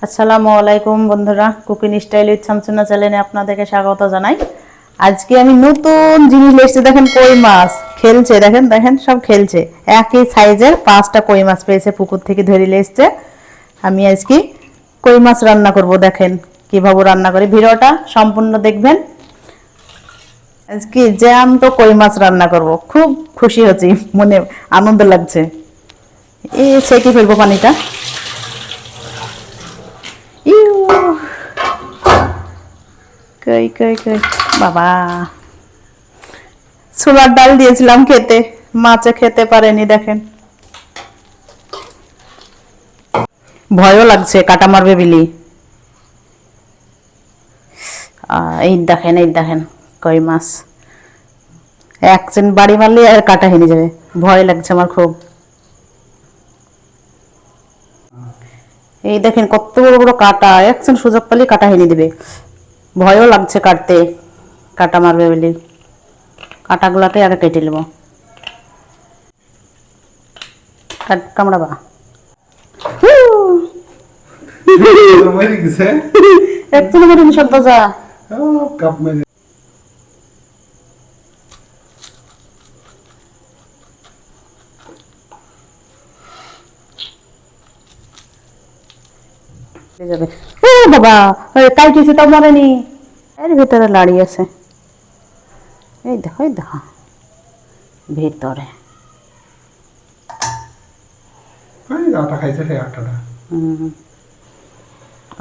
আসসালামু আলাইকুম বন্ধুরা, কুকিং স্টাইল উইথ শামসুন্নাহ চ্যানেলে আপনাদেরকে স্বাগত জানাই। আজকে আমি নতুন জিনিস এসেছি। দেখেন, কই মাছ খেলছে। দেখেন দেখেন সব খেলছে। একই সাইজের 5টা কই মাছ পেয়েছে, পুকুর থেকে ধরে নিয়ে এসছে। আমি আজকে কই মাছ রান্না করব। দেখেন কিভাবে রান্না করি, ভিডিওটা সম্পূর্ণ দেখবেন। আজকে জ্যান্ত কই মাছ রান্না করব। খুব খুশি হচ্ছি, মনে আনন্দ লাগছে। এই সেকে ফেলবো পানিটা। ইউ, কই কই কই বাবা, ছোলার ডাল দিয়েছিলাম খেতে, মাছে খেতে পারেনি। দেখেন ভয়ও লাগছে, কাটা মারবে বিলি। এই দেখেন, এই দেখেন কই মাছ। একজন বাড়ি মারলে আর কাটা হেনে যাবে, ভয় লাগছে আমার খুব। এই দেখেন কত বড় বড় কাটা, একজন সুযোগ পেলে কাটা হেনে দিবে। ভয়ও লাগছে কাটতে, কাটা মারবে বলে। কাটাগুলাকে আগে কেটে নেব। কামড়াবা। একজন মারিনি সব যা। যাবে। ও বাবা, তাই কিছু তো মরেনি। এর ভিতরে লাড়ি আছে। এই দেখো, এই দেখো ভিতরে।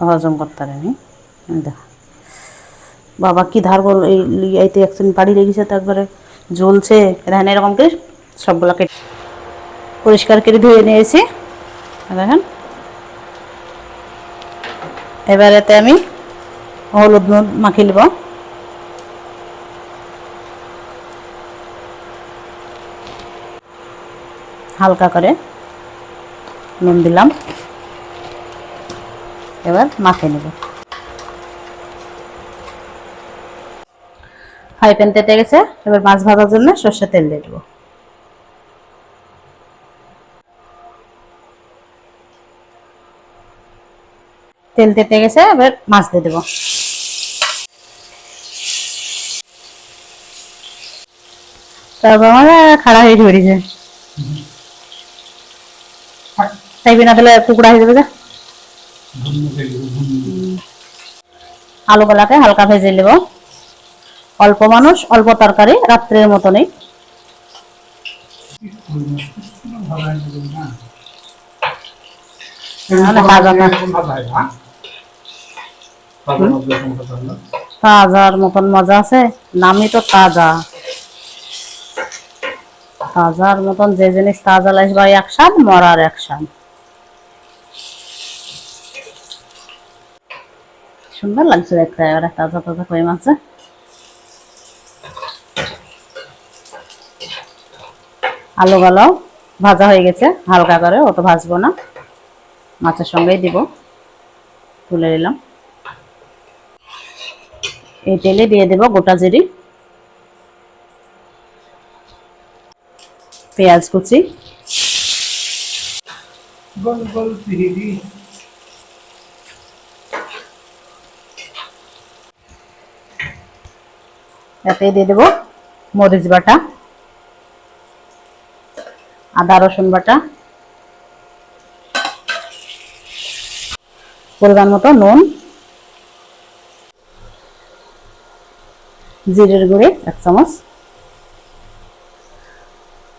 হজম করতে পারেনি। দেখো বাবা কি ধার বল। এইতে একদিন বাড়ি লেগেছে, তারপরে জ্বলছে। দেখেন এরকম করে সবগুলোকে পরিষ্কার করে ধুয়ে নিয়েছি। দেখেন এবার এতে আমি হলুদ নুন মাখিয়ে নেব। হালকা করে নুন দিলাম, এবার মাখিয়ে নেব। ফ্রাই প্যান তেতে গেছে, এবার মাছ ভাজার জন্য সর্ষের তেল দিয়ে দেবো। তেল তেতে গেছে, এবার মাছ দিয়ে দেবো। তারপর আমার খাড়া হয়ে ধরেছে, চাইবি না তাহলে টুকরা হয়ে যাবে। আলুগুলাকে হালকা ভেজে নেব। অল্প মানুষ, অল্প তরকারি, রাত্রের মতনই। তাজার মতন মজা আছে, নামই তো তাজা। তাজার মতন যে জিনিস তাজা লাগবে একসান, মরার একসান। সুন্দর লাগছে দেখতে, এবারে তাজা তাজা কই মাছে। আলুগুলো ভাজা হয়ে গেছে, হালকা করে, অত ভাজবো না, মাছের সঙ্গেই দিব। তুলে নিলাম। এই তেলে দিয়ে দেব গোটা জিরি, পেঁয়াজ কুচি, এতে দিয়ে দেব মরিচ বাটা, আদা রসুন বাটা, পরিমাণ মতো নুন, জিরের গুঁড়ি 1 চামচ,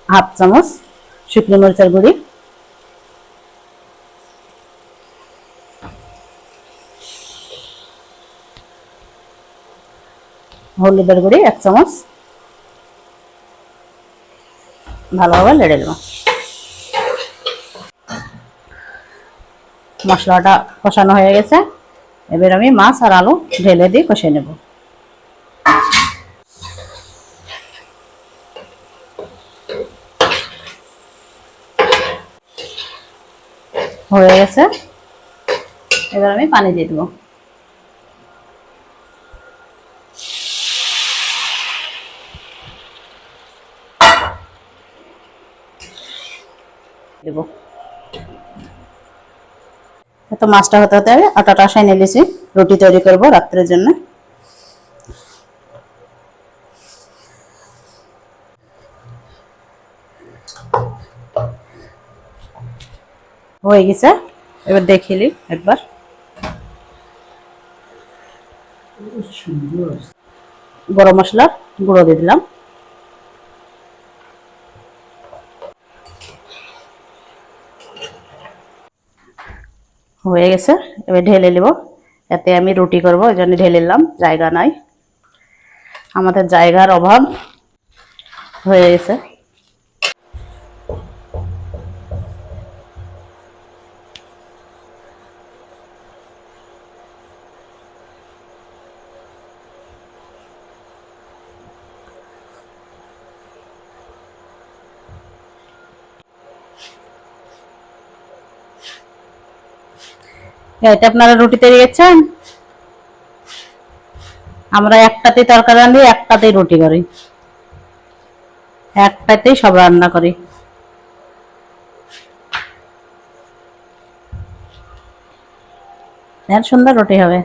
হাফ চামচ শুকনো মরিচের গুঁড়ি, হলুদের গুঁড়ি 1 চামচ। ভালোভাবে নেড়ে দেব। মশলাটা কষানো হয়ে গেছে, এবার আমি মাছ আর আলু ঢেলে দিয়ে কষিয়ে নেব। হয়ে গেছে, এবার আমি পানি দিয়ে দেবো। দেব তো মাছটা হতে হতে আটাটা আশায় নিয়েছি, রুটি তৈরি করব রাত্রের জন্য। হয়ে গেছে, এবার দেখিলি একবার। গরম মশলা গুঁড়ো দিয়ে দিলাম। হয়ে গেছে, এবার ঢেলে নিব। এতে আমি রুটি করব, ওই জন্য ঢেলে নিলাম, জায়গা নাই, আমাদের জায়গার অভাব। হয়ে গেছে। এতে আপনারা রুটি তৈরি গেছেন, আমরা একটাতেই তরকারি রাঁধি, একটাতেই রুটি করি, একটাতেই সব রান্না করি। এর সুন্দর রুটি হবে।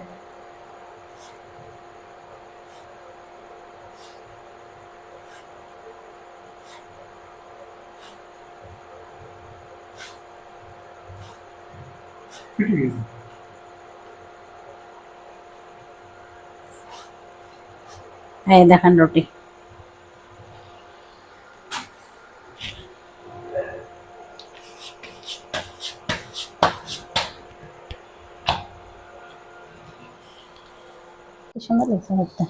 এই দেখেন রুটি। সুন্দর লাগছে দেখতে।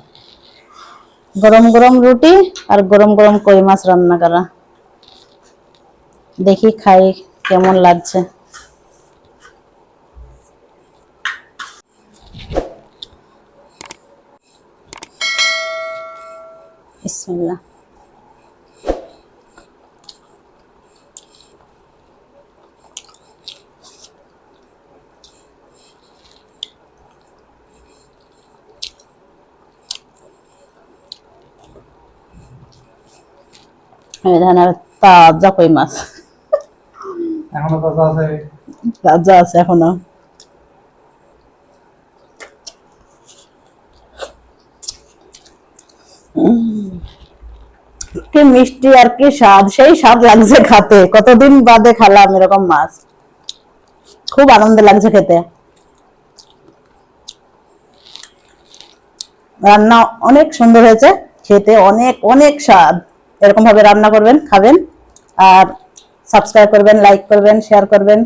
গরম গরম রুটি আর গরম গরম কই মাছ রান্না করা। দেখি খাই কেমন লাগছে। বিসমিল্লাহ। এই ধরনের তাজা কই মাছ, এখনো তাজা আছে। তাজা আছে এখনো। কি মিষ্টি আর কি স্বাদ, সেই স্বাদ লাগছে খেতে, কতদিন বাদে খেলাম এরকম মাছ, খুব আনন্দ লাগছে খেতে। রান্না অনেক সুন্দর হয়েছে, খেতে অনেক অনেক স্বাদ। এরকম ভাবে রান্না করবেন, খাবেন, আর সাবস্ক্রাইব করবেন, লাইক করবেন, শেয়ার করবেন,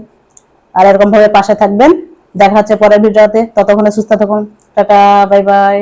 আর এরকম ভাবে পাশে থাকবেন। দেখা হচ্ছে পরের ভিডিওতে, ততক্ষণে সুস্থ থাকুন। Tata, bye bye.